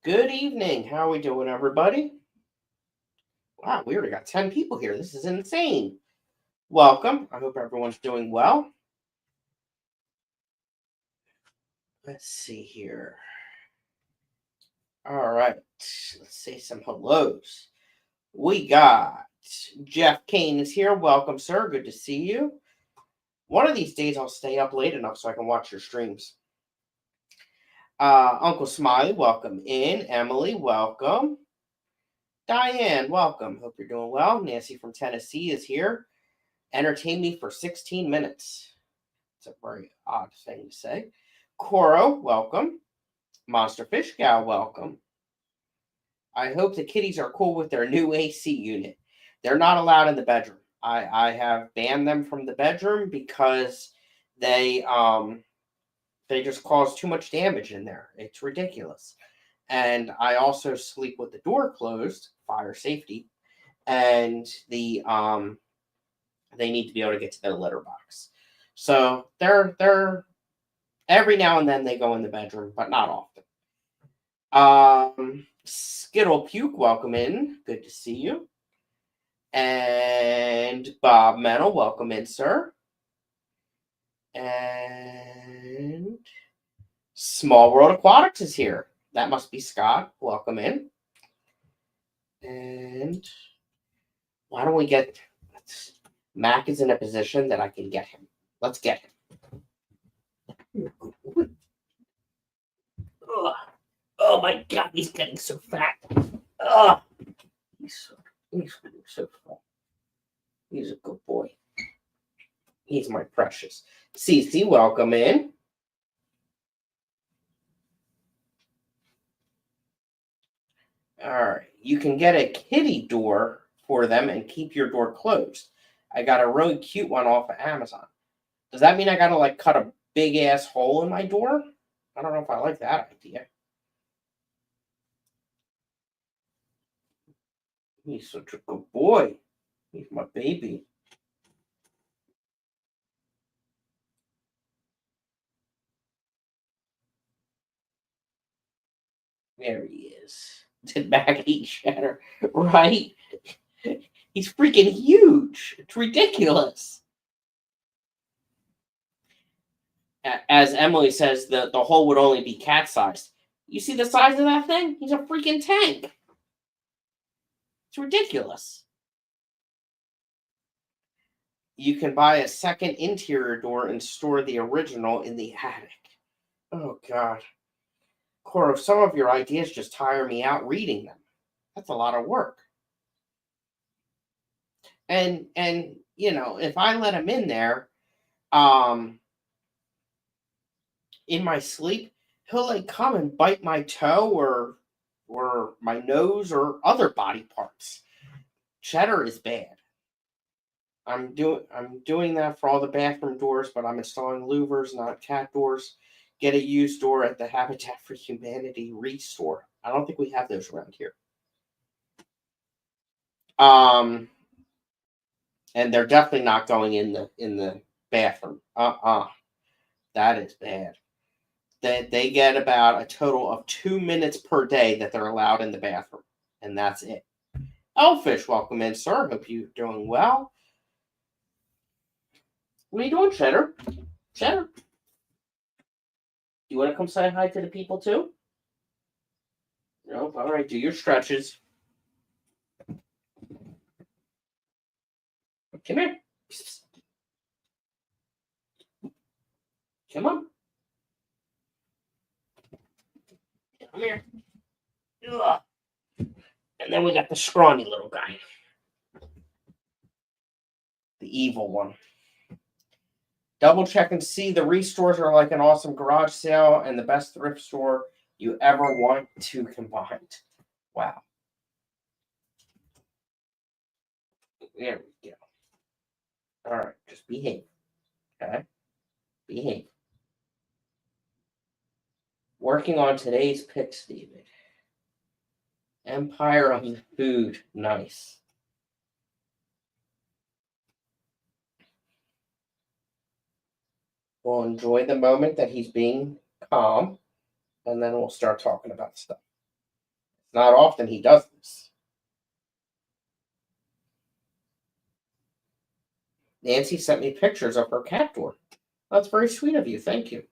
Good evening. How are we doing, everybody? Wow, we already got 10 people here. This is insane. Welcome. I hope everyone's doing well. Let's see here. All right. Let's say some hellos. We got Jeff Kane is here. Welcome, sir. Good to see you. One of these days, I'll stay up late enough so I can watch your streams. Uncle Smiley, welcome in. Emily, welcome. Diane, welcome. Hope you're doing well. Nancy from Tennessee is here. Entertain me for 16 minutes. It's a very odd thing to say. Coro, welcome. Monster Fish Gal, welcome. I hope the kitties are cool with their new AC unit. They're not allowed in the bedroom. I have banned them from the bedroom because they just cause too much damage in there. It's ridiculous. And I also sleep with the door closed, fire safety, and they need to be able to get to their litter box. So they're every now and then they go in the bedroom, but not often. Skittle Puke, welcome in. Good to see you. And Bob Metal, welcome in, sir. And Small World Aquatics is here. That must be Scott. Welcome in. And why don't we get Mac is in a position that I can get him. Let's get him. Ugh. Oh my God, he's getting so fat. Ugh. He's so fat. He's a good boy. He's my precious. Cece, welcome in. All right. You can get a kitty door for them and keep your door closed. I got a really cute one off of Amazon. Does that mean I got to cut a big ass hole in my door? I don't know if I like that idea. He's such a good boy. He's my baby. There he is. Did Mac eat Shatter? Right? He's freaking huge. It's ridiculous. As Emily says, the hole would only be cat sized. You see the size of that thing? He's a freaking tank. It's ridiculous. You can buy a second interior door and store the original in the attic. Oh, God. Coro, some of your ideas just tire me out reading them. That's a lot of work. And if I let him in there, in my sleep, he'll come and bite my toe or my nose or other body parts. Cheddar is bad. I'm doing that for all the bathroom doors, but I'm installing louvers, not cat doors. Get a used door at the Habitat for Humanity Restore. I don't think we have those around here. And they're definitely not going in the bathroom. That is bad. They get about a total of 2 minutes per day that they're allowed in the bathroom, and that's it. Elfish, welcome in, sir. Hope you're doing well. What are you doing, Cheddar? Cheddar, you want to come say hi to the people too? Nope. All right, do your stretches. Come here. Come on. Come here. Ugh. And then we got the scrawny little guy. The evil one. Double check and see the restores are like an awesome garage sale and the best thrift store you ever want to combine. Wow. There we go. All right, just behave. Okay? Behave. Working on today's picks, David. Empire of the Food. Nice. We'll enjoy the moment that he's being calm, and then we'll start talking about stuff. Not often he does this. Nancy sent me pictures of her cat door. That's very sweet of you. Thank you.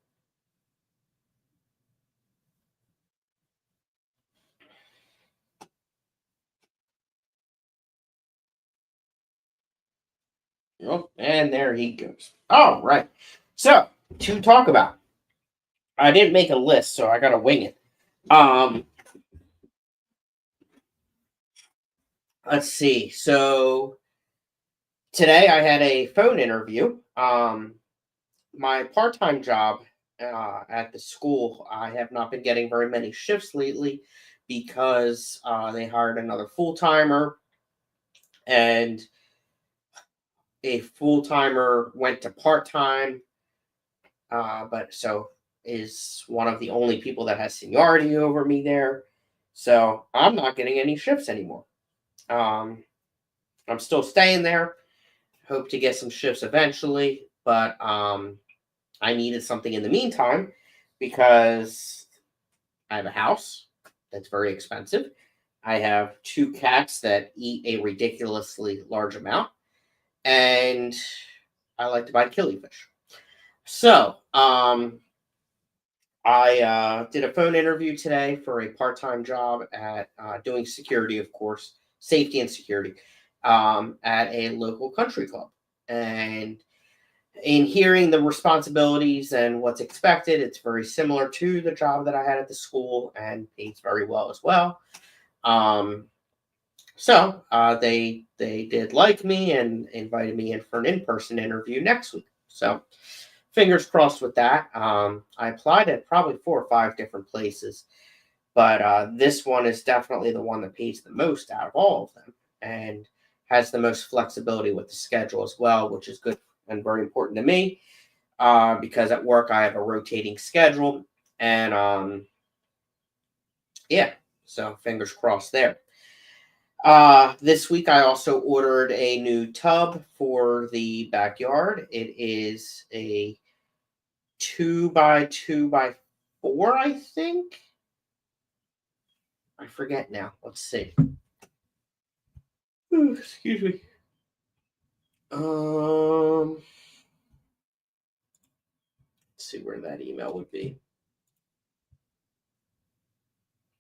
Oh, and there he goes. All right. So, to talk about, I didn't make a list, so I got to wing it. Let's see. So, today I had a phone interview. My part-time job at the school, I have not been getting very many shifts lately because they hired another full-timer, and a full-timer went to part-time, but so is one of the only people that has seniority over me there. So I'm not getting any shifts anymore. I'm still staying there. Hope to get some shifts eventually, but I needed something in the meantime because I have a house that's very expensive. I have 2 cats that eat a ridiculously large amount, and I like to buy killifish. So, I did a phone interview today for a part-time job at doing security, of course, safety and security, at a local country club. And in hearing the responsibilities and what's expected, it's very similar to the job that I had at the school and pays very well as well. Um, they did like me and invited me in for an in-person interview next week. So fingers crossed with that. I applied at probably 4 or 5 different places, but this one is definitely the one that pays the most out of all of them and has the most flexibility with the schedule as well, which is good and very important to me because at work I have a rotating schedule. And yeah, so fingers crossed there. This week I also ordered a new tub for the backyard. It is a 2 by 2 by 4, I think. I forget now. Let's see. Ooh, excuse me. Let's see where that email would be.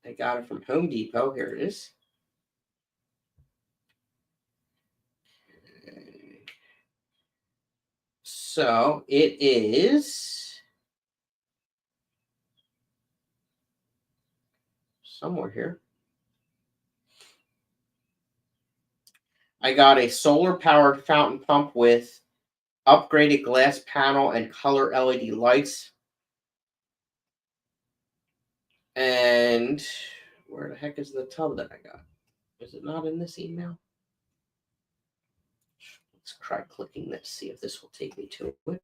I got it from Home Depot. Here it is. So it is somewhere here. I got a solar powered fountain pump with upgraded glass panel and color LED lights. And where the heck is the tub that I got? Is it not in this email? Let's try clicking this, see if this will take me to it.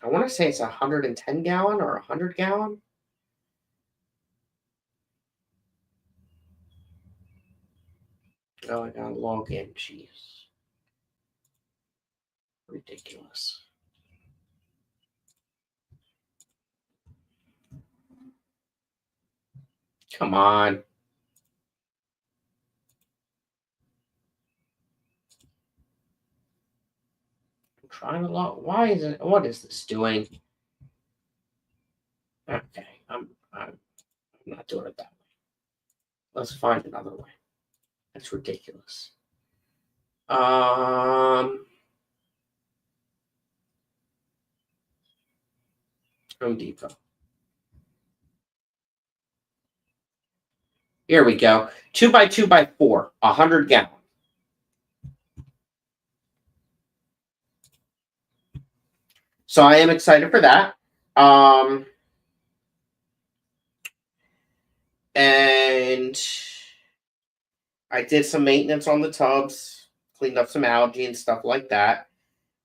I want to say it's 110 gallon or 100 gallon. Oh, I got to log in. Jeez. Ridiculous. Come on. I'm trying to log. Why is it? What is this doing? Okay, I'm not doing it that way. Let's find another way. That's ridiculous. Home Depot. Here we go. 2 by 2 by 4, 100 gallon. So I am excited for that. And I did some maintenance on the tubs, cleaned up some algae and stuff like that.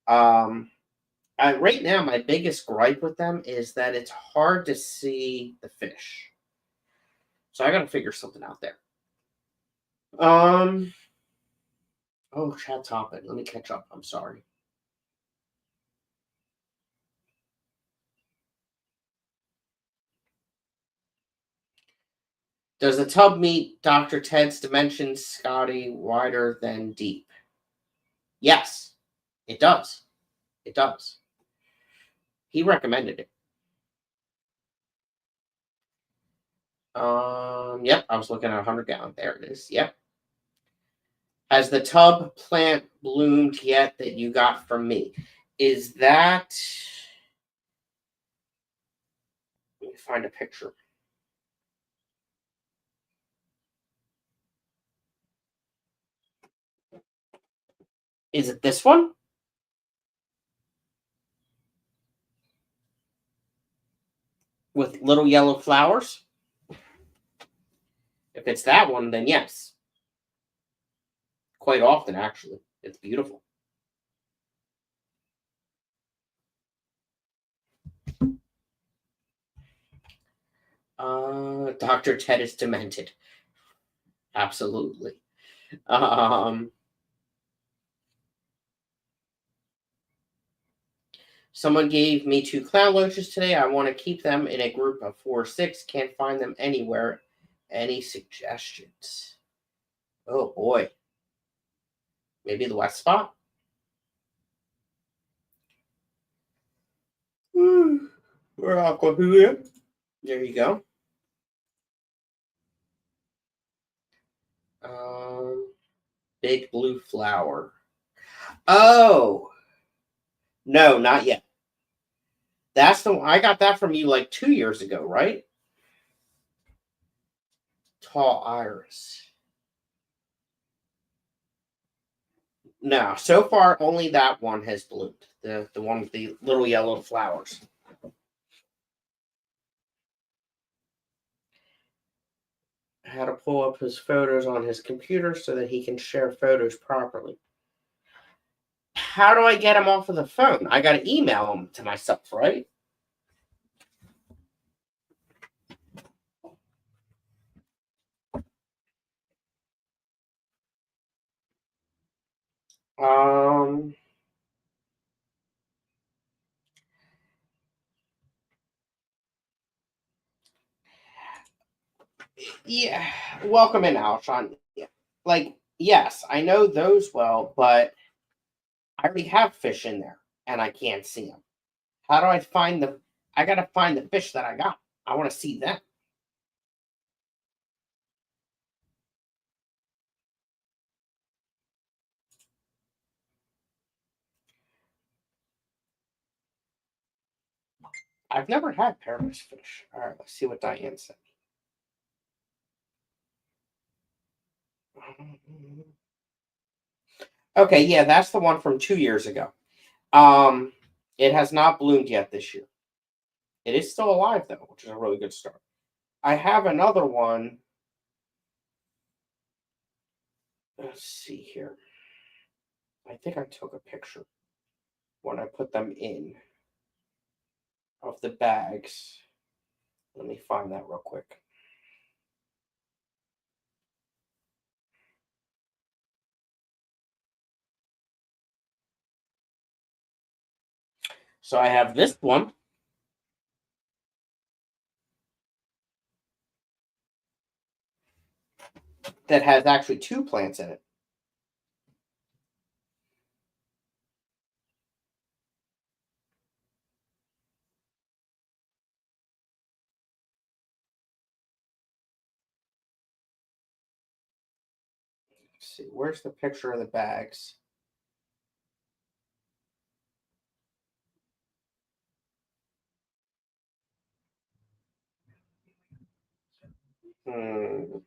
Right now, my biggest gripe with them is that it's hard to see the fish. So I got to figure something out there. Oh, chat topic. Let me catch up. I'm sorry. Does the tub meet Dr. Ted's dimensions, Scotty, wider than deep? Yes, it does. It does. He recommended it. Yep, I was looking at 100-gallon. There it is. Yep. Has the tub plant bloomed yet that you got from me? Is that... Let me find a picture. Is it this one? With little yellow flowers? If it's that one, then yes. Quite often, actually. It's beautiful. Dr. Ted is demented. Absolutely. Someone gave me 2 clown loaches today. I want to keep them in a group of 4 or 6. Can't find them anywhere. Any suggestions? Oh boy. Maybe the West spot? Or Aquahulia. There you go. Big blue flower. Oh no, not yet. That's the one I got that from you like 2 years ago, right? Tall iris. No, so far only that one has bloomed. The one with the little yellow flowers. How to pull up his photos on his computer so that he can share photos properly. How do I get them off of the phone? I got to email them to myself, right? Um, yeah. Welcome in, Alshon. Yeah. Like, yes, I know those well, but I already have fish in there and I can't see them. How do I find the? I gotta find the fish that I got. I want to see them. I've never had paradise fish. All right, let's see what Diane said. Okay, yeah, that's the one from 2 years ago. Um, it has not bloomed yet this year. It is still alive though, which is a really good start. I have another one. Let's see here. I think I took a picture when I put them in of the bags. Let me find that real quick. So I have this one that has actually 2 plants in it. Let's see, where's the picture of the bags? Hmm.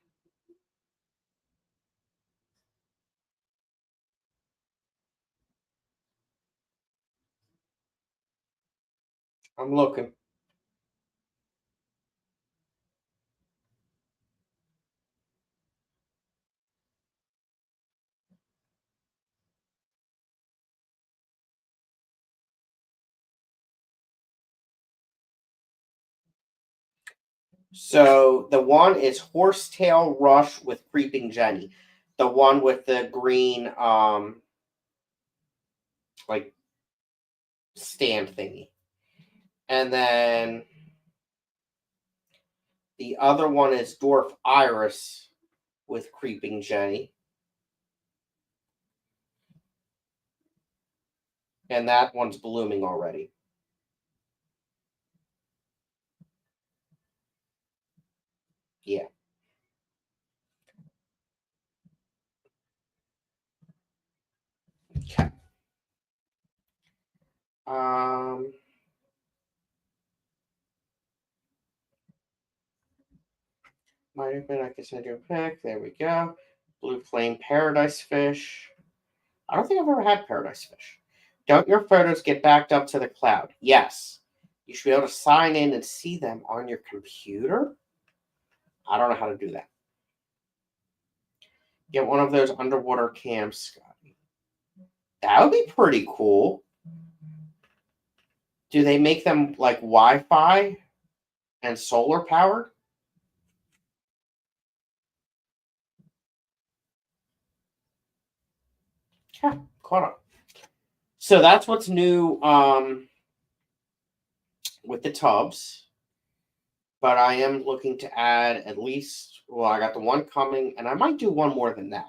I'm looking. So the one is horsetail rush with creeping Jenny. The one with the green like stand thingy. And then The other one is Dwarf Iris with Creeping Jenny. And that one's blooming already. Yeah. Okay. Might have been, I can send you a pic. There we go. Blue Flame Paradise Fish. I don't think I've ever had Paradise Fish. Don't your photos get backed up to the cloud? Yes. You should be able to sign in and see them on your computer. I don't know how to do that. Get one of those underwater cams, Scotty. That would be pretty cool. Do they make them like Wi-Fi and solar powered? Yeah, caught up. So that's what's new with the tubs. But I am looking to add at least, well, I got the one coming, and I might do one more than that.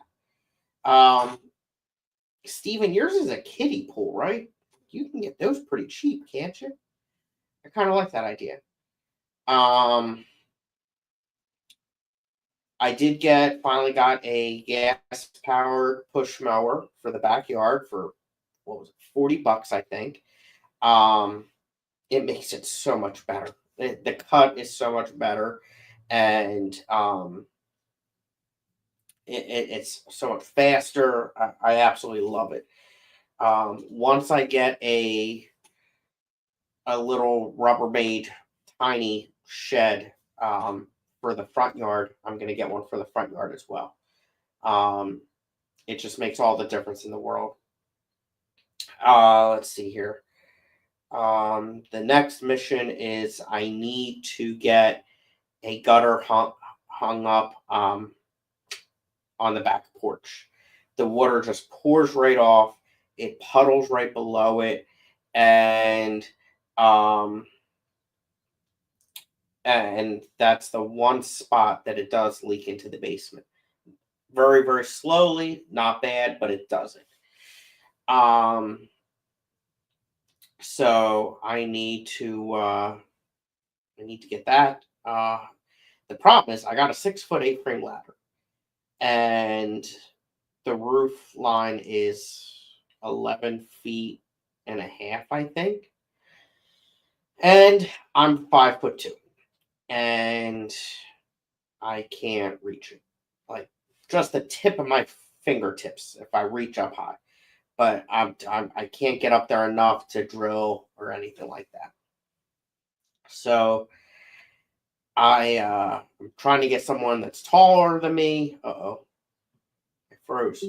Steven, yours is a kiddie pool, right? You can get those pretty cheap, can't you? I kind of like that idea. I did finally got a gas powered push mower for the backyard for, what was it, $40, I think. It makes it so much better. The cut is so much better, and it's so much faster. I absolutely love it. Once I get a little Rubbermaid tiny shed for the front yard, I'm going to get one for the front yard as well. It just makes all the difference in the world. Let's see here. The next mission is I need to get a gutter hung up on the back porch. The water just pours right off. It puddles right below it, and that's the one spot that it does leak into the basement. Very, very slowly, not bad, but it does it. So I need to get that. The problem is I got a 6-foot A-frame ladder, and the roof line is 11 feet and a half, I think. And I'm 5'2", and I can't reach it. Like just the tip of my fingertips if I reach up high. But I can't get up there enough to drill or anything like that. So I'm trying to get someone that's taller than me. Uh-oh. I froze.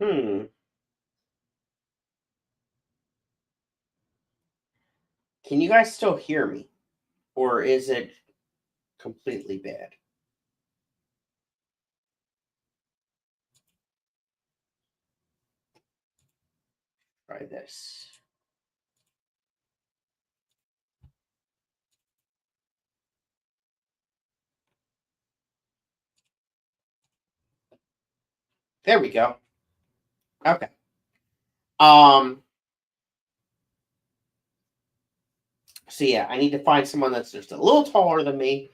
Hmm. Can you guys still hear me? Or is it completely bad? Try this. There we go. Okay. So yeah, I need to find someone that's just a little taller than me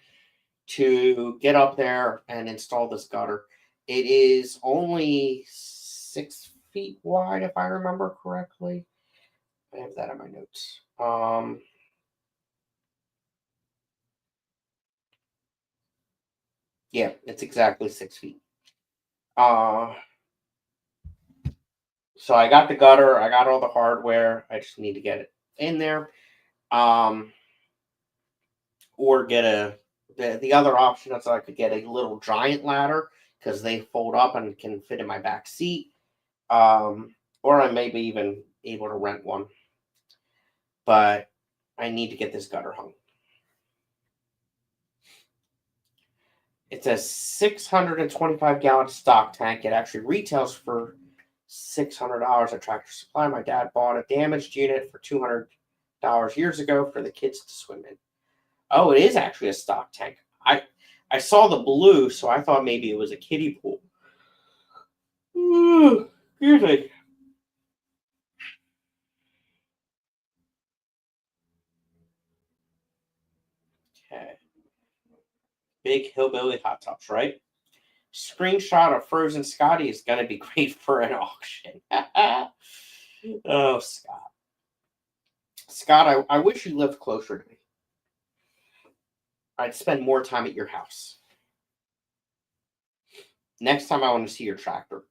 to get up there and install this gutter. It is only 6 feet wide, if I remember correctly. I have that in my notes. Yeah, it's exactly 6 feet. So I got the gutter, I got all the hardware. I just need to get it in there. Or get a the other option is I could get a little giant ladder because they fold up and can fit in my back seat. Or I may be even able to rent one. But I need to get this gutter hung. It's a 625-gallon stock tank. It actually retails for $600 at Tractor Supply. My dad bought a damaged unit for $200 years ago for the kids to swim in. Oh, it is actually a stock tank. I saw the blue, so I thought maybe it was a kiddie pool. Excuse me. Okay. Big hillbilly hot tubs, right? Screenshot of Frozen Scotty is going to be great for an auction. Oh, Scott. Scott, I wish you lived closer to me. I'd spend more time at your house. Next time I want to see your tractor.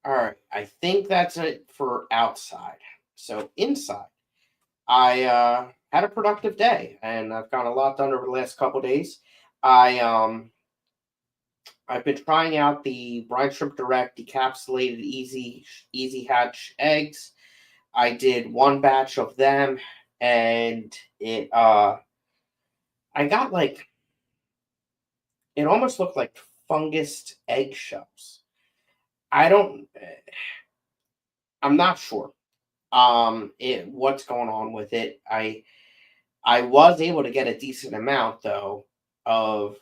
All right, I think that's it for outside. So inside, I had a productive day, and I've got a lot done over the last couple days. I've been trying out the Brine Shrimp Direct decapsulated easy hatch eggs. I did one batch of them, and I got like, it almost looked like fungused eggshells. I'm not sure what's going on with it. I was able to get a decent amount though of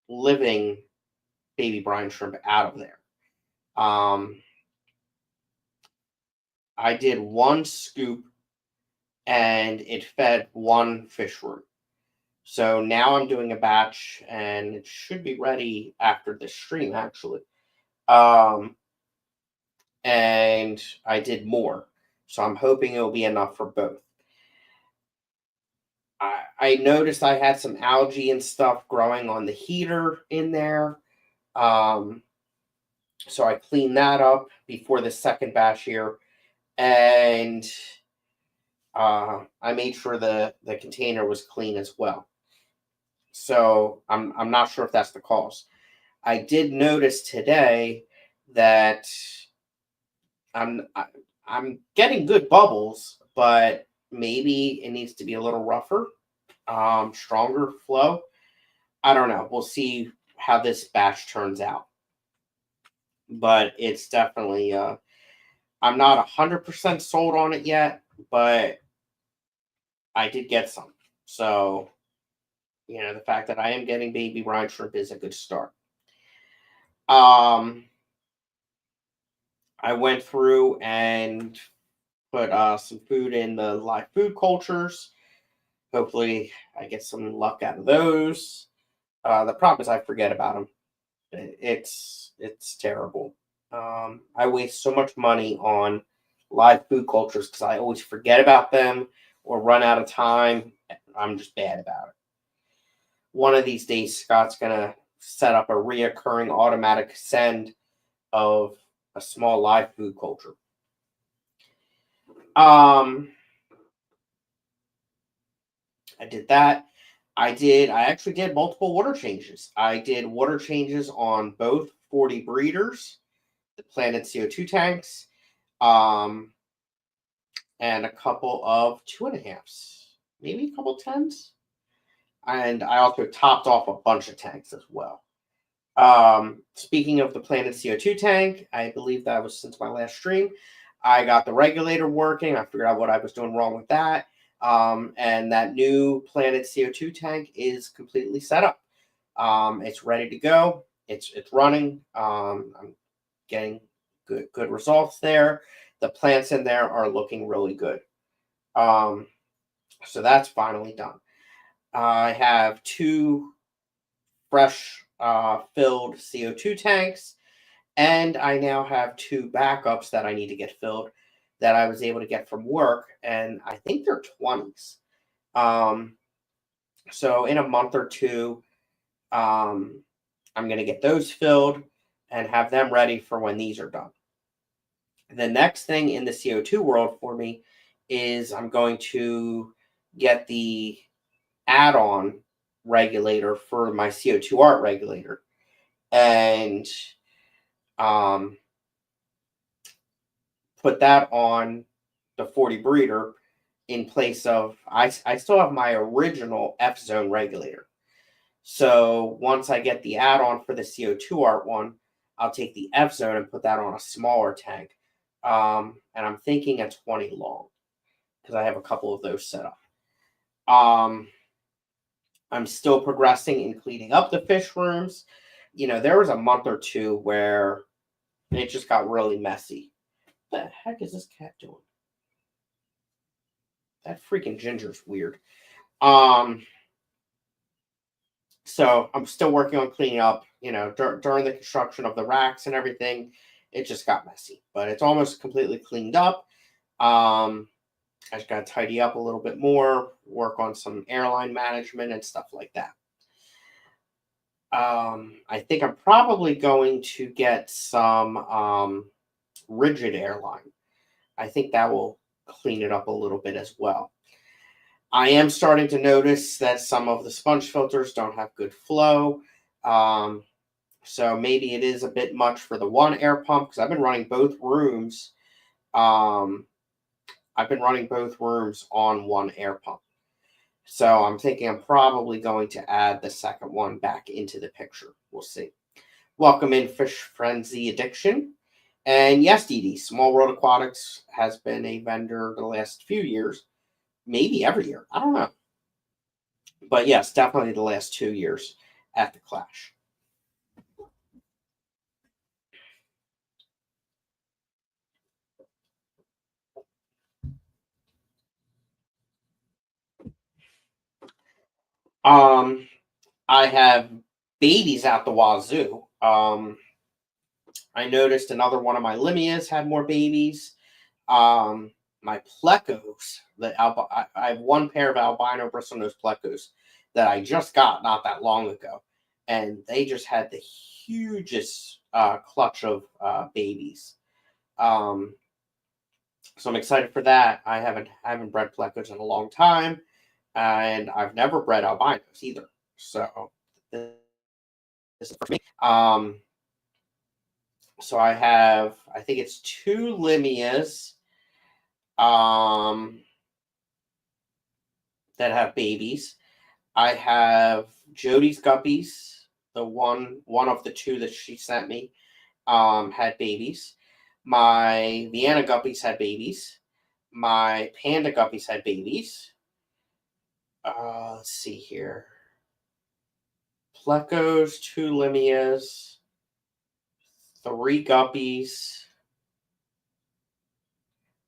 living baby brine shrimp out of there. I did one scoop and it fed one fish root. So now I'm doing a batch and it should be ready after the stream actually. And I did more. So I'm hoping it'll be enough for both. I noticed I had some algae and stuff growing on the heater in there. So I cleaned that up before the second batch here. And I made sure the container was clean as well. So I'm not sure if that's the cause. I did notice today that I'm getting good bubbles, but maybe it needs to be a little rougher, stronger flow. I don't know. We'll see how this batch turns out. But it's definitely I'm not 100% sold on it yet, but I did get some. So, the fact that I am getting baby brine shrimp is a good start. I went through and put some food in the live food cultures. Hopefully, I get some luck out of those. The problem is I forget about them. It's terrible. I waste so much money on live food cultures because I always forget about them or run out of time. I'm just bad about it. One of these days, Scott's gonna set up a reoccurring automatic send of a small live food culture. I did that. I actually did multiple water changes. I did water changes on both 40 breeders, the planted CO2 tanks, and a couple of 2.5s, maybe a couple 10s. And I also topped off a bunch of tanks as well. Speaking of the planted CO2 tank, I believe that was since my last stream. I got the regulator working. I figured out what I was doing wrong with that. And that new planted CO2 tank is completely set up. It's ready to go. It's running. I'm getting good results there. The plants in there are looking really good. So that's finally done. I have 2 fresh filled CO2 tanks, and I now have 2 backups that I need to get filled that I was able to get from work, and I think they're 20s. So in a month or two, I'm going to get those filled and have them ready for when these are done. The next thing in the CO2 world for me is I'm going to get the add-on regulator for my CO2 art regulator, and put that on the 40 breeder in place of, I still have my original F zone regulator. So once I get the add-on for the CO2 art one, I'll take the F zone and put that on a smaller tank. And I'm thinking a 20 long, because I have a couple of those set up. I'm still progressing in cleaning up the fish rooms. There was a month or two where it just got really messy. What the heck is this cat doing? That freaking ginger's weird. So I'm still working on cleaning up. During the construction of the racks and everything, it just got messy. But it's almost completely cleaned up. I just got to tidy up a little bit more, work on some airline management and stuff like that. I think I'm probably going to get some rigid airline. I think that will clean it up a little bit as well. I am starting to notice that some of the sponge filters don't have good flow. So maybe it is a bit much for the one air pump, because I've been running both rooms. I've been running both rooms on one air pump. So I'm thinking I'm probably going to add the second one back into the picture. We'll see. Welcome in Fish Frenzy Addiction. And yes, Dee, Small World Aquatics has been a vendor the last few years. Maybe every year. I don't know. But yes, definitely the last 2 years at the Clash. I have babies out the wazoo. I noticed another one of my Limias had more babies. My plecos, I have one pair of albino bristlenose plecos that I just got not that long ago, and they just had the hugest clutch of babies. So I'm excited for that. I haven't bred plecos in a long time, and I've never bred albinos either. So this is for me. So I think it's 2 Limias that have babies. I have Jody's guppies. The one of the 2 that she sent me had babies. My Vienna guppies had babies. My panda guppies had babies. Let's see here. Plecos, 2 Limias, 3 guppies.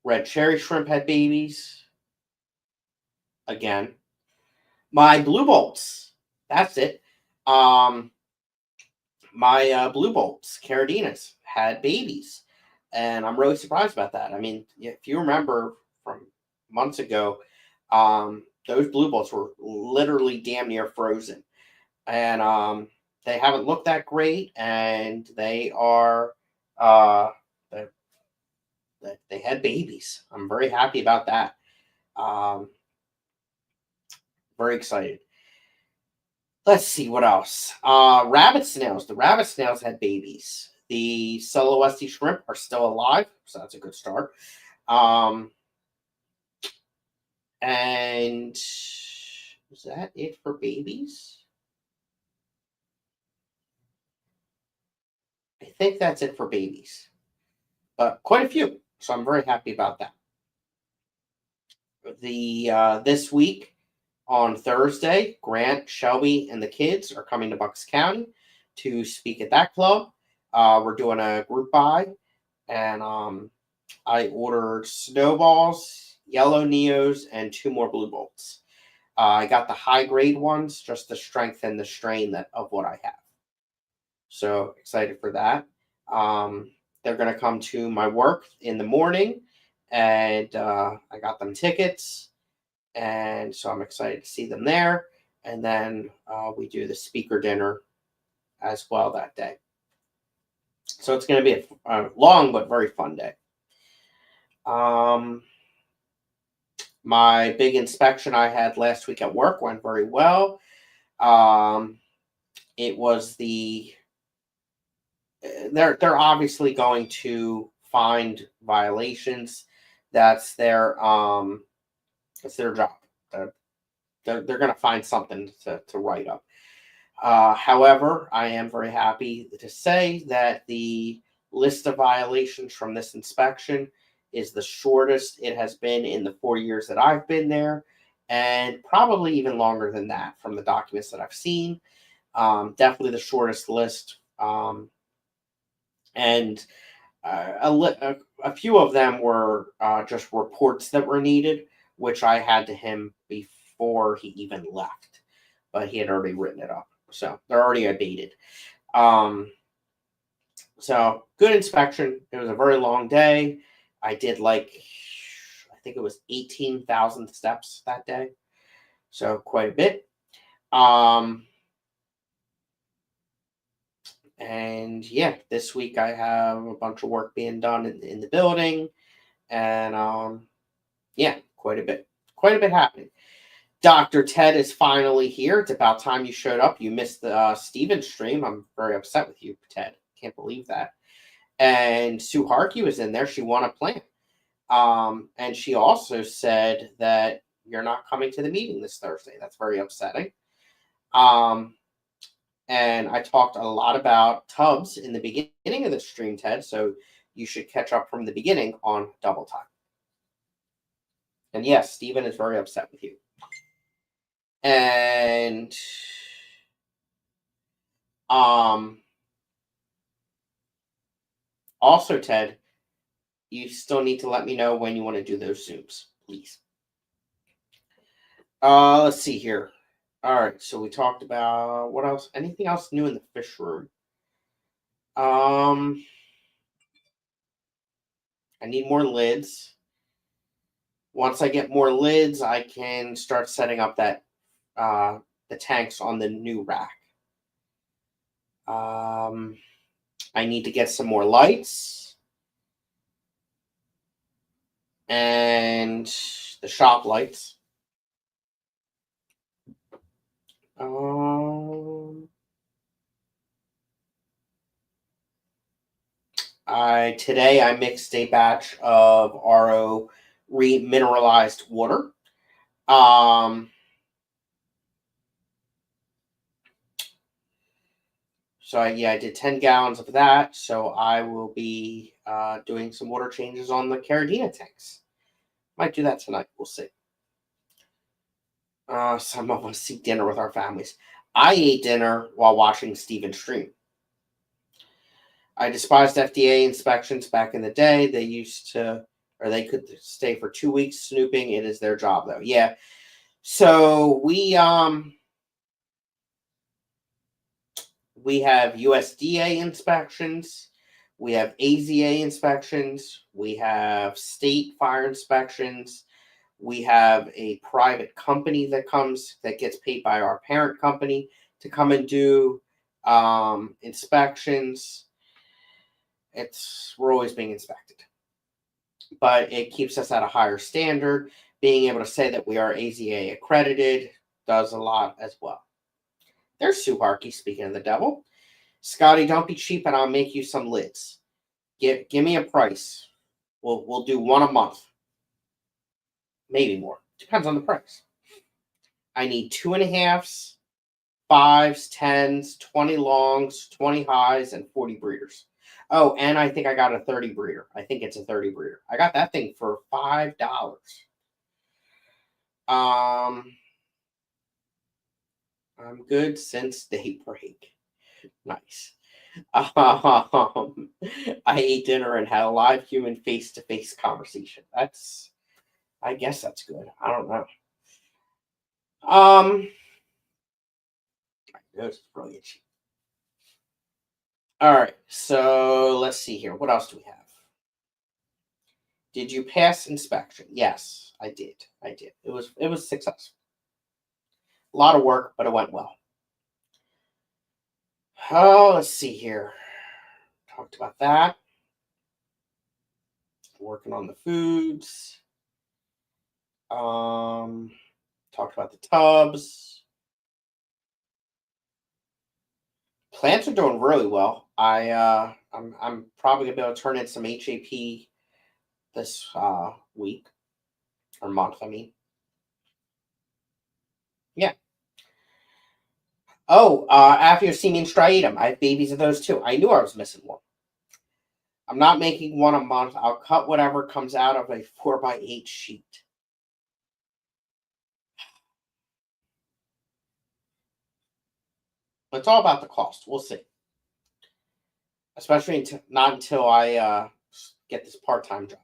Red cherry shrimp had babies. Again. My blue bolts. That's it. My blue bolts, Caradinas, had babies. And I'm really surprised about that. I mean, if you remember from months ago, those blue bolts were literally damn near frozen. And they haven't looked that great, and they are they had babies. I'm very happy about that. Very excited. Let's see what else. Rabbit snails. The rabbit snails had babies. The Celeste shrimp are still alive, so that's a good start. And is that it for babies? I think that's it for babies. But quite a few, so I'm very happy about that. This week on Thursday, Grant, Shelby, and the kids are coming to Bucks County to speak at that club. We're doing a group buy, and I ordered snowballs, yellow neos, and 2 more blue bolts. I got the high grade ones just to strengthen the strain of what I have. So excited for that. They're going to come to my work in the morning, and I got them tickets, and so I'm excited to see them there. And then we do the speaker dinner as well that day. So it's going to be a long but very fun day. My My big inspection I had last week at work went very well. Um, it was they're obviously going to find violations. That's their job. They're, they're going to find something to write up. However, I am very happy to say that the list of violations from this inspection is the shortest it has been in the 4 years that I've been there, and probably even longer than that from the documents that I've seen. Definitely the shortest list. And a few of them were just reports that were needed, which I had to him before he even left, but he had already written it up, so they're already abated. Um, so good inspection. It was a very long day. I did I think it was 18,000 steps that day, so quite a bit. And yeah, this week I have a bunch of work being done in the building, and yeah, quite a bit happening. Dr. Ted is finally here. It's about time you showed up. You missed the Steven stream. I'm very upset with you, Ted. Can't believe that. And Sue Harkey was in there. She won a plant. And she also said that you're not coming to the meeting this Thursday. That's very upsetting. And I talked a lot about Tubbs in the beginning of the stream, Ted. So you should catch up from the beginning on Double Time. And yes, Steven is very upset with you. And also, Ted, you still need to let me know when you want to do those Zooms, please. Let's see here. All right, so we talked about what else? Anything else new in the fish room? I need more lids. Once I get more lids, I can start setting up that the tanks on the new rack. I need to get some more lights and the shop lights. Today I mixed a batch of RO remineralized water. So I did 10 gallons of that. So I will be doing some water changes on the Caradina tanks. Might do that tonight. We'll see. Some of us eat dinner with our families. I ate dinner while watching Steven's stream. I despised FDA inspections back in the day. They used to, or they could stay for 2 weeks snooping. It is their job, though. Yeah. So we have USDA inspections, we have AZA inspections, we have state fire inspections, we have a private company that gets paid by our parent company to come and do inspections. We're always being inspected, but it keeps us at a higher standard. Being able to say that we are AZA accredited does a lot as well. There's Sue Harkey, speaking of the devil. Scotty, don't be cheap, and I'll make you some lids. Give me a price. We'll do one a month, maybe more. Depends on the price. I need 2.5s, 5s, 10s, 20 longs, 20 highs, and 40 breeders. Oh, and I think I got a 30 breeder. I think it's a 30 breeder. I got that thing for $5. I'm good since daybreak. Nice. I ate dinner and had a live human face-to-face conversation. I guess that's good. I don't know. That's brilliant. All right, so let's see here. What else do we have? Did you pass inspection? Yes, I did. It was successful. A lot of work, but it went well. Oh, let's see here. Talked about that. Working on the foods. Talked about the tubs. Plants are doing really well. I'm probably gonna be able to turn in some HAP this week or month. I mean, yeah. Oh, Aphiosemene striatum. I have babies of those too. I knew I was missing one. I'm not making one a month. I'll cut whatever comes out of a 4x8 sheet. It's all about the cost. We'll see. Especially not until I get this part-time job.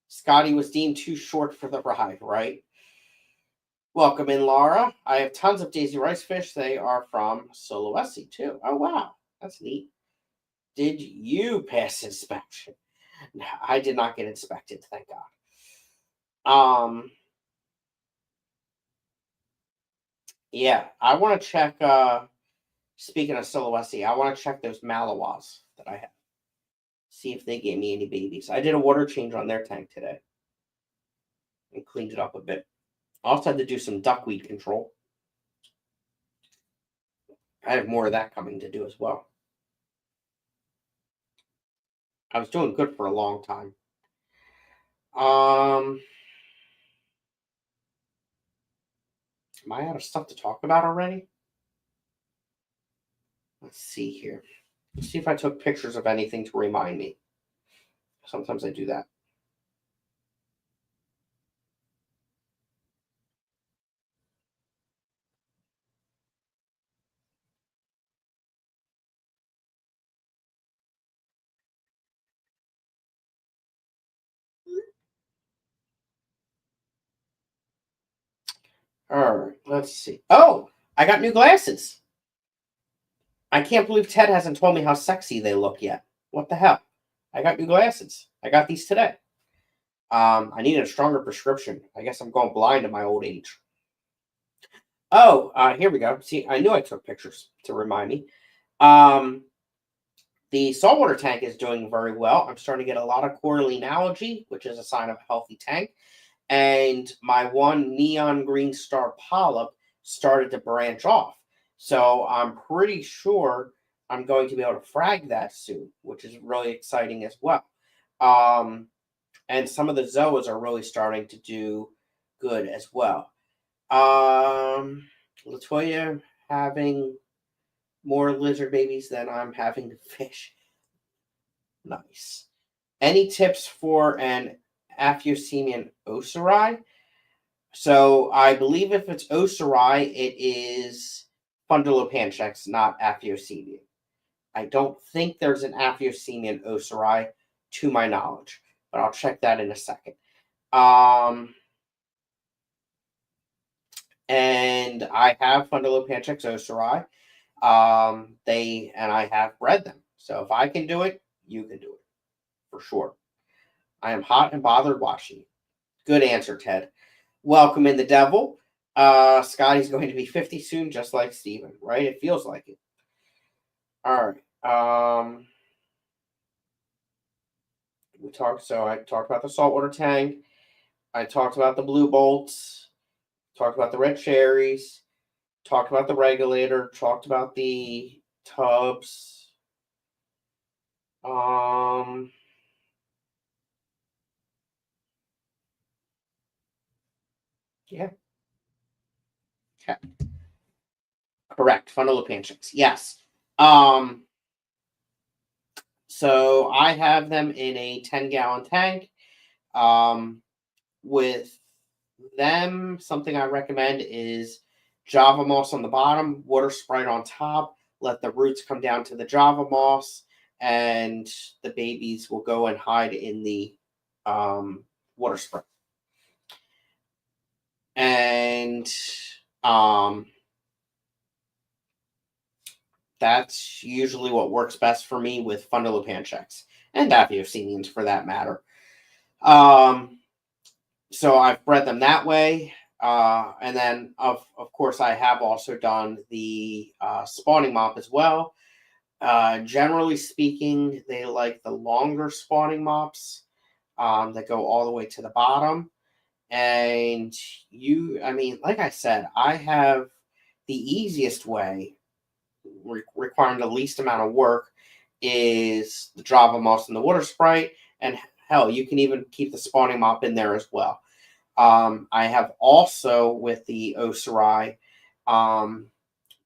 Scotty was deemed too short for the ride, right? Welcome in, Laura. I have tons of Daisy Rice fish. They are from Sulawesi, too. Oh, wow. That's neat. Did you pass inspection? No, I did not get inspected, thank God. Yeah, I want to check, speaking of Sulawesi, I want to check those Malawas that I have. See if they gave me any babies. I did a water change on their tank today and cleaned it up a bit. I also had to do some duckweed control. I have more of that coming to do as well. I was doing good for a long time. Am I out of stuff to talk about already? Let's see here. Let's see if I took pictures of anything to remind me. Sometimes I do that. All right, let's see. Oh, I got new glasses. I can't believe Ted hasn't told me how sexy they look yet. What the hell? I got new glasses. I got these today. I needed a stronger prescription. I guess I'm going blind at my old age. Oh, here we go. See, I knew I took pictures to remind me. The saltwater tank is doing very well. I'm starting to get a lot of coralline algae, which is a sign of a healthy tank. And my one neon green star polyp started to branch off. So I'm pretty sure I'm going to be able to frag that soon, which is really exciting as well. And some of the zoas are really starting to do good as well. Latoya having more lizard babies than I'm having to fish. Nice. Any tips for an Aphiosemene osiri? So I believe if it's osiri, it is Fundulopanchax, not Aphiosemene. I don't think there's an Aphiosemene osiri to my knowledge, but I'll check that in a second. And I have Fundulopanchax osiri. I have bred them. So if I can do it, you can do it for sure. I am hot and bothered watching. Good answer, Ted. Welcome in the devil. Scotty's going to be 50 soon, just like Steven, right? It feels like it. All right. I talked about the saltwater tank. I talked about the blue bolts. Talked about the red cherries. Talked about the regulator. Talked about the tubs. Yeah. Okay. Correct. Fundulopanchax. Yes. So I have them in a 10-gallon tank. With them, something I recommend is Java moss on the bottom, water sprite on top. Let the roots come down to the Java moss, and the babies will go and hide in the water sprite. And that's usually what works best for me with Fundulopanchax and Aphiosemines for that matter. So I've bred them that way. And then, of course, I have also done the spawning mop as well. Generally speaking, they like the longer spawning mops that go all the way to the bottom. And I mean, like I said, I have the easiest way, requiring the least amount of work, is the Java Moss and the Water Sprite. And hell, you can even keep the spawning mop in there as well. I have also, with the Oserai, um,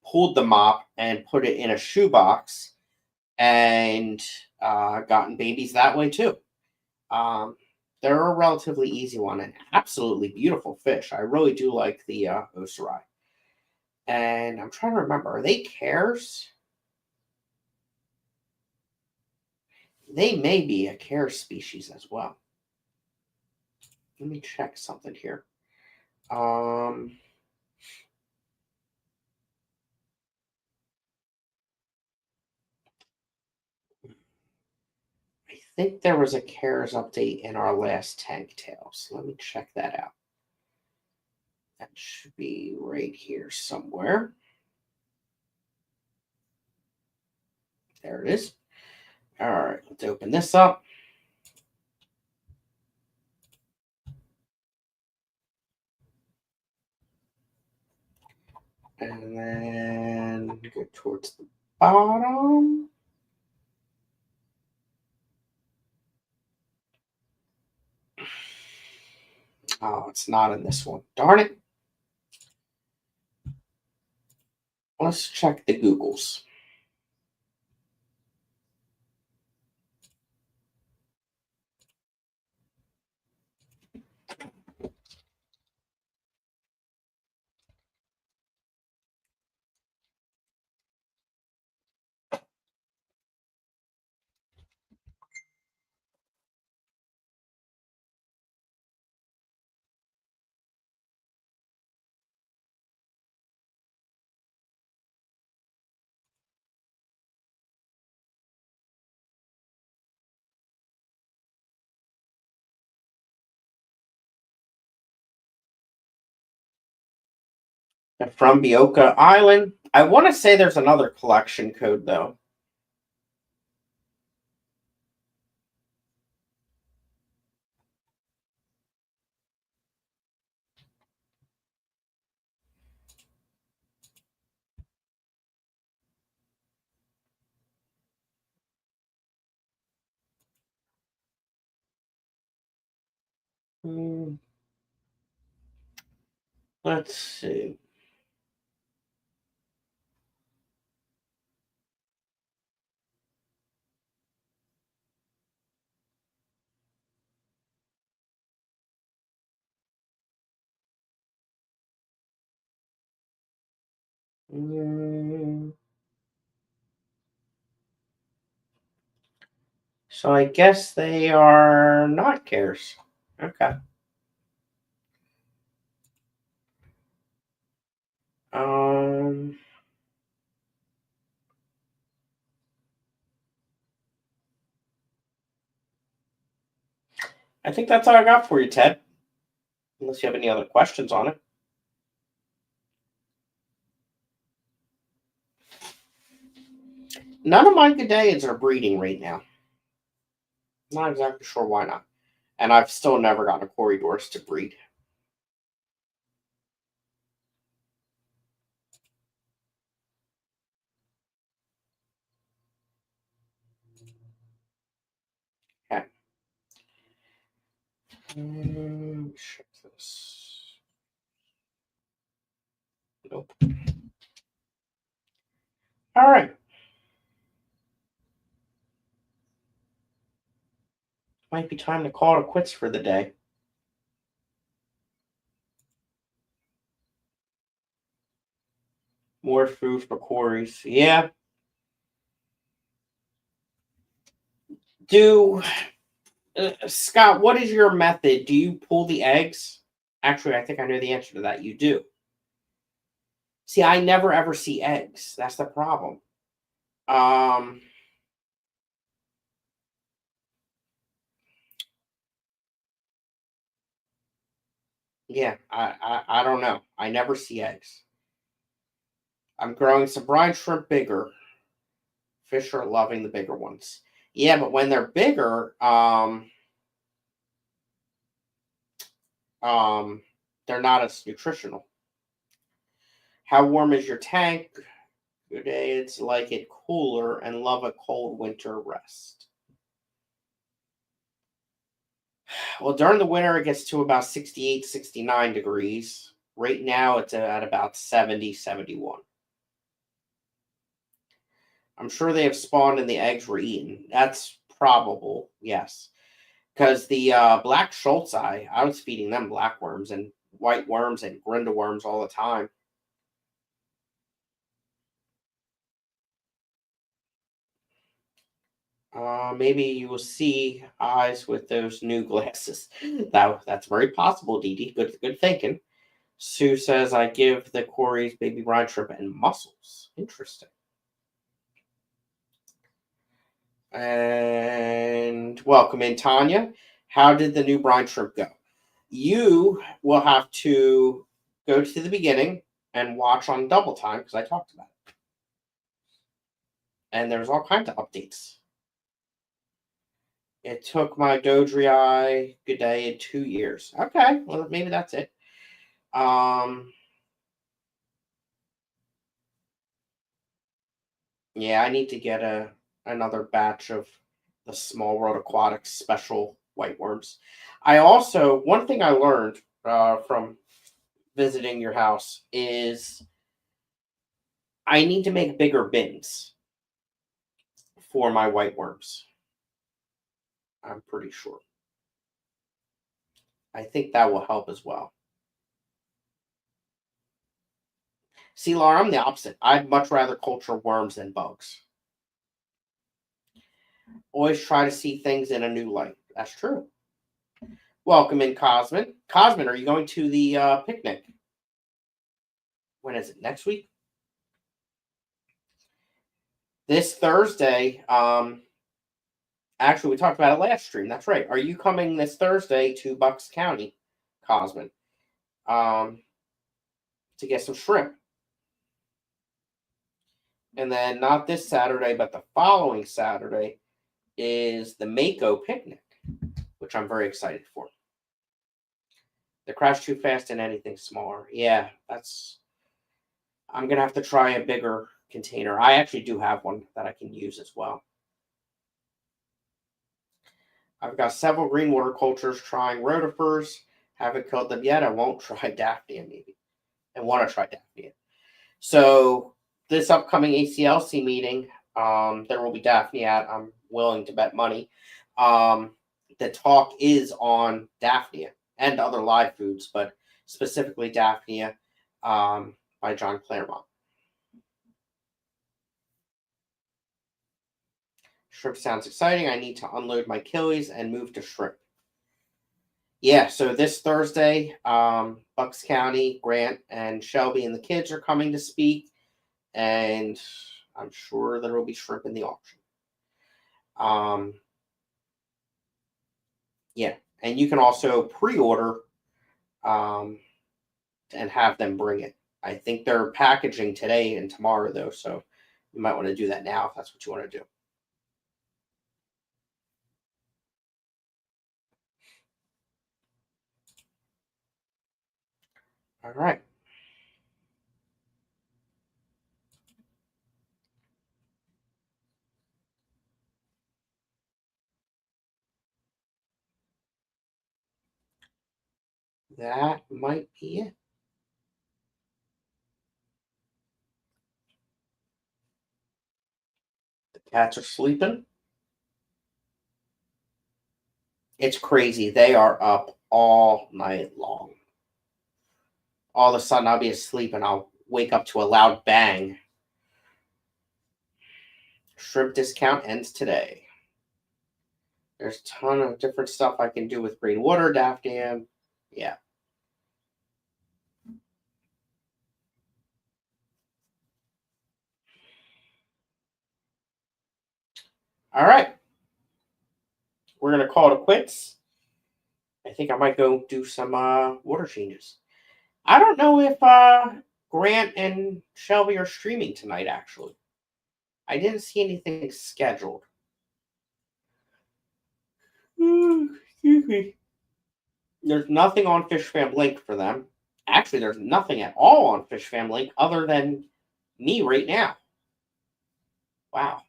pulled the mop and put it in a shoebox and gotten babies that way too. Um, they're a relatively easy one and absolutely beautiful fish. I really do like the Oserai. And I'm trying to remember, are they cares? They may be a care species as well. Let me check something here. Um, I think there was a cares update in our last Tank Tales. Let me check that out. That should be right here somewhere. There it is. All right, let's open this up. And then go towards the bottom. Oh, it's not in this one. Darn it. Let's check the Googles. From Bioka Island. I want to say there's another collection code though. Hmm, let's see. Hmm, so I guess they are not cares. Okay. Um, I think that's all I got for you, Ted. Unless you have any other questions on it. None of my G'dayans are breeding right now. Not exactly sure why not. And I've still never gotten a Corridors to breed. Okay. Check this. Nope. All right. Might be time to call it quits for the day. More food for Corey's. Yeah. Do Scott, what is your method? Do you pull the eggs? Actually, I think I know the answer to that. You do. See, I never ever see eggs. That's the problem. Um, yeah, I don't know. I never see eggs. I'm growing some brine shrimp bigger. Fish are loving the bigger ones. Yeah, but when they're bigger, they're not as nutritional. How warm is your tank? Good day. It's like it cooler and love a cold winter rest. Well, during the winter, it gets to about 68, 69 degrees. Right now, it's at about 70, 71. I'm sure they have spawned and the eggs were eaten. That's probable, yes. Because the black Schultz I was feeding them black worms and white worms and Grinda worms all the time. Maybe you will see eyes with those new glasses. That's very possible, Dee Dee. Good thinking. Sue says I give the Corey's baby brine shrimp and mussels. Interesting. And welcome in, Tanya. How did the new brine shrimp go? You will have to go to the beginning and watch on double time because I talked about it. And there's all kinds of updates. It took my Dodri good day in 2 years. Okay, well maybe that's it. Yeah, I need to get another batch of the Small World Aquatics special white worms. I also one thing I learned from visiting your house is I need to make bigger bins for my white worms. I'm pretty sure. I think that will help as well. See, Laura, I'm the opposite. I'd much rather culture worms than bugs. Always try to see things in a new light. That's true. Welcome in, Cosmin. Cosmin, are you going to the picnic? When is it? Next week? This Thursday. Actually, we talked about it last stream. That's right. Are you coming this Thursday to Bucks County, Cosmin, to get some shrimp? And then not this Saturday, but the following Saturday is the Mako picnic, which I'm very excited for. They crash too fast in anything smaller. Yeah, I'm going to have to try a bigger container. I actually do have one that I can use as well. I've got several green water cultures trying rotifers. Haven't killed them yet. I won't try Daphnia maybe. I want to try Daphnia. So this upcoming ACLC meeting, there will be Daphnia at. I'm willing to bet money. The talk is on Daphnia and other live foods, but specifically Daphnia by John Claremont. Shrimp sounds exciting. I need to unload my killies and move to shrimp. Yeah, so this Thursday, Bucks County, Grant, and Shelby and the kids are coming to speak, and I'm sure there will be shrimp in the auction. Yeah, and you can also pre-order and have them bring it. I think they're packaging today and tomorrow, though, so you might want to do that now if that's what you want to do. All right. That might be it. The cats are sleeping. It's crazy. They are up all night long. All of a sudden, I'll be asleep and I'll wake up to a loud bang. Shrimp discount ends today. There's a ton of different stuff I can do with green water, Daphnia. Yeah. All right. We're going to call it quits. I think I might go do some water changes. I don't know if Grant and Shelby are streaming tonight, actually. I didn't see anything scheduled. Excuse me. There's nothing on FishFam Link for them. Actually, there's nothing at all on FishFam Link other than me right now. Wow.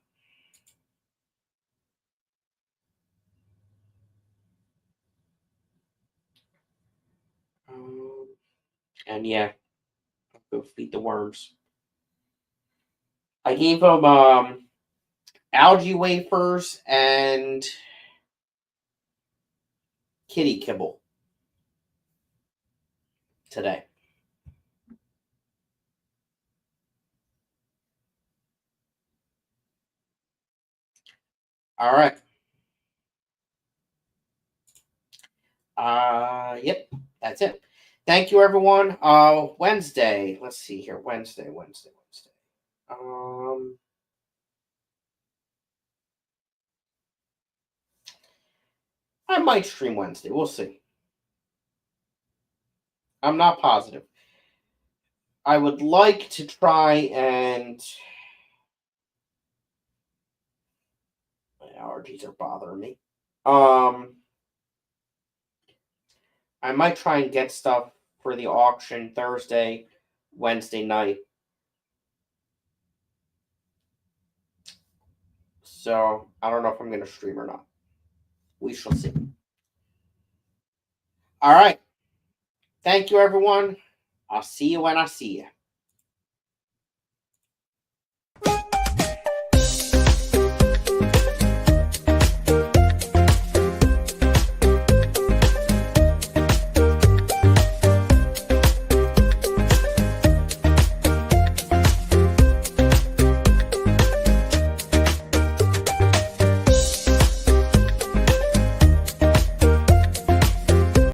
And yeah, I'll go feed the worms. I gave them algae wafers and kitty kibble today. All right. Yep, that's it. Thank you, everyone. Wednesday. Let's see here. Wednesday. I might stream Wednesday. We'll see. I'm not positive. I would like to try and my allergies are bothering me. I might try and get stuff for the auction Thursday, Wednesday night. So I don't know if I'm going to stream or not. We shall see. All right. Thank you, everyone. I'll see you when I see you.